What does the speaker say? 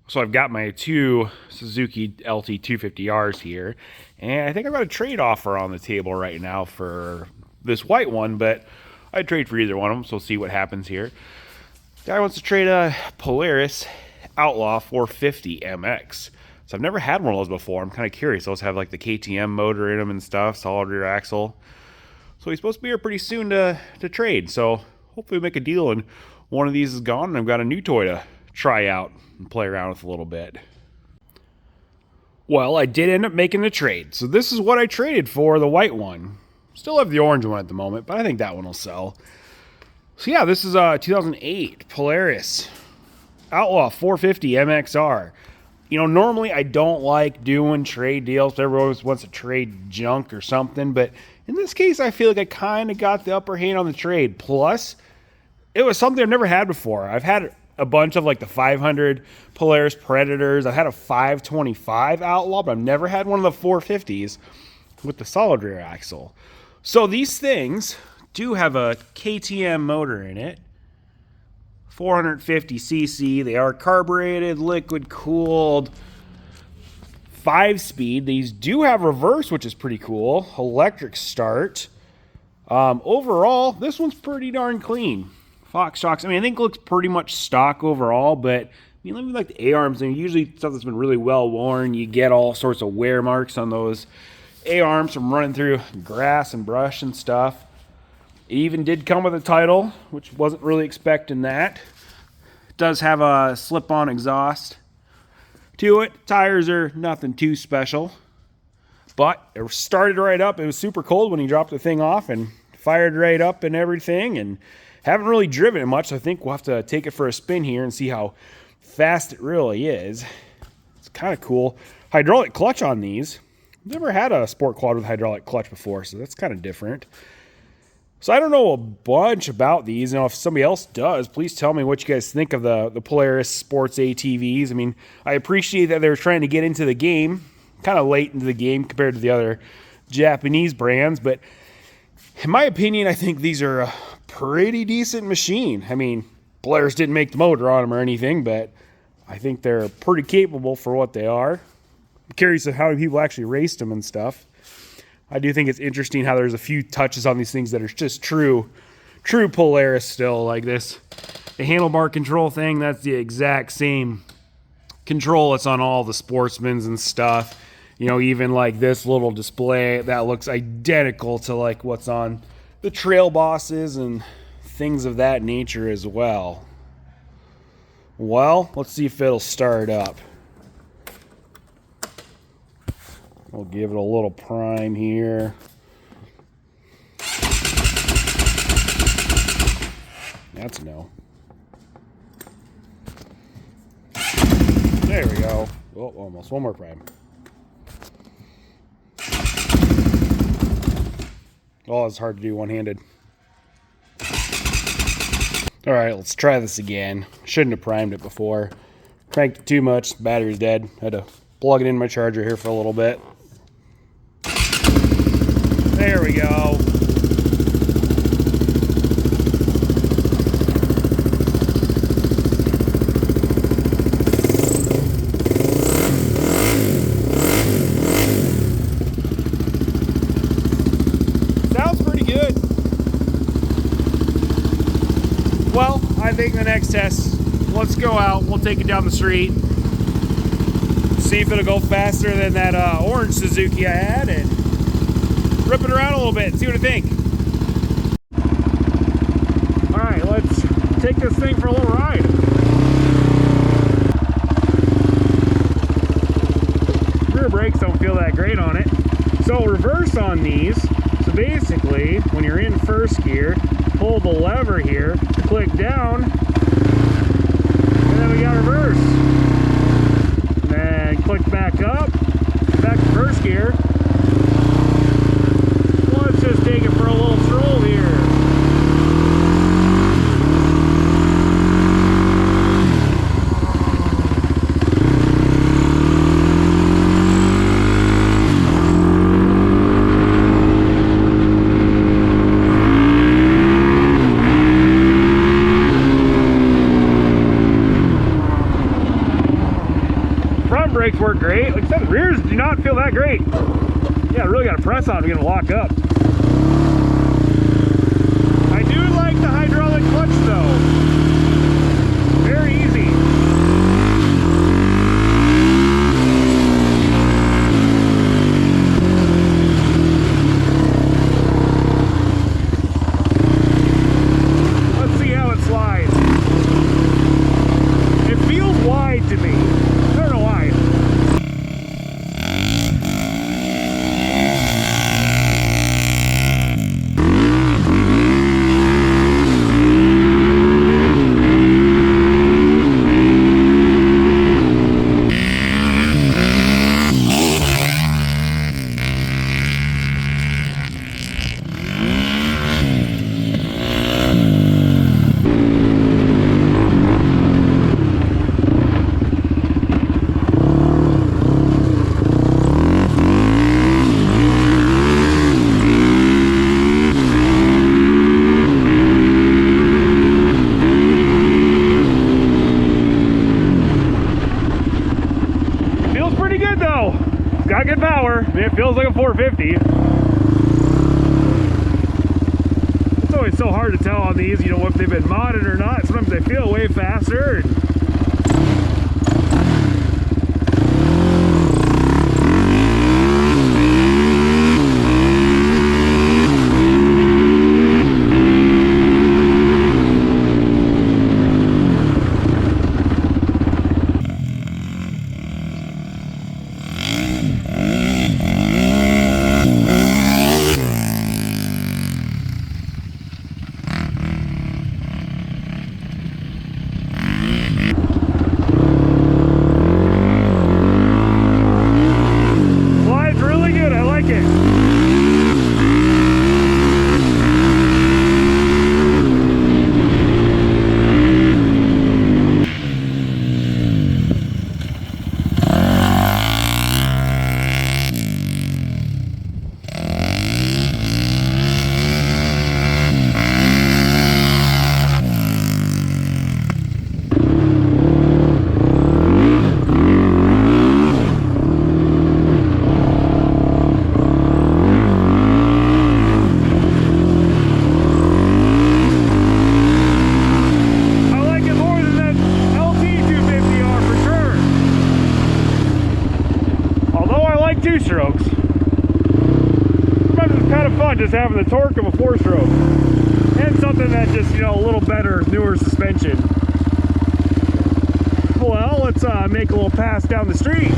So I've got my two Suzuki Lt250rs here, and I think I've got a trade offer on the table right now for this white one, but I'd trade for either one of them, so we'll see what happens here. Guy wants to trade a Polaris Outlaw 450 MX. So I've never had one of those before. I'm kind of curious. Those have like the KTM motor in them and stuff, solid rear axle. So he's supposed to be here pretty soon to trade. So hopefully we make a deal and one of these is gone and I've got a new toy to try out and play around with a little bit. Well, I did end up making the trade. So this is what I traded for the white one. Still have the orange one at the moment, but I think that one will sell. So yeah, this is a 2008 Polaris Outlaw 450 MXR. You know, normally I don't like doing trade deals. Everyone always wants to trade junk or something, but in this case, I feel like I kind of got the upper hand on the trade. Plus, it was something I've never had before. I've had a bunch of like the 500 Polaris Predators. I've had a 525 Outlaw, but I've never had one of the 450s with the solid rear axle. So these things do have a KTM motor in it, 450cc. They are carbureted, liquid cooled, 5-speed. These do have reverse, which is pretty cool. Electric start. Overall, this one's pretty darn clean. Fox shocks, I mean, I think it looks pretty much stock overall, but I mean, let me like the A-arms, and usually stuff that's been really well worn, you get all sorts of wear marks on those A-arms from running through grass and brush and stuff. It even did come with a title, which wasn't really expecting that. It does have a slip-on exhaust to it. Tires are nothing too special, but it started right up. It was super cold when he dropped the thing off and fired right up and everything, and haven't really driven it much. So I think we'll have to take it for a spin here and see how fast it really is. It's kind of cool. Hydraulic clutch on these. Never had a sport quad with hydraulic clutch before, so that's kind of different. So I don't know a bunch about these. You know, if somebody else does, please tell me what you guys think of the Polaris Sports ATVs. I mean, I appreciate that they're trying to get into the game, kind of late into the game compared to the other Japanese brands. But in my opinion, I think these are a pretty decent machine. I mean, Polaris didn't make the motor on them or anything, but I think they're pretty capable for what they are. I'm curious of how many people actually raced them and stuff. I do think it's interesting how there's a few touches on these things that are just true Polaris still, like this. The handlebar control thing, that's the exact same control that's on all the Sportsmans and stuff. You know, even like this little display, that looks identical to like what's on the Trail Bosses and things of that nature as well. Well, let's see if it'll start up. We'll give it a little prime here. That's no. There we go. Oh, almost. One more prime. Oh, it's hard to do one-handed. All right, let's try this again. Shouldn't have primed it before. Cranked it too much. The battery's dead. Had to plug it in my charger here for a little bit. There we go. Sounds pretty good. Well, I think the next test, let's go out. We'll take it down the street. See if it'll go faster than that orange Suzuki I had, and rip it around a little bit and see what I think. All right, let's take this thing for a little ride. Rear brakes don't feel that great on it. So reverse on these. So basically, when you're in first gear, pull the lever here, click down, and then we got reverse. And then click back up, back to first gear. Let's just take it for a little stroll here. brakes work great. Like I said, the rears do not feel that great. Yeah, I really got to press on to get them to lock up. I do like the hydraulic clutch though. Very easy. Let's see how it slides. It feels wide to me. I don't know why. Got good power. I mean, it feels like a 450. It's always so hard to tell on these, you know, if they've been modded or not. Sometimes they feel way faster. Two strokes. Sometimes it's kind of fun just having the torque of a 4-stroke and something that just, you know, a little better, newer suspension. Well, let's make a little pass down the street.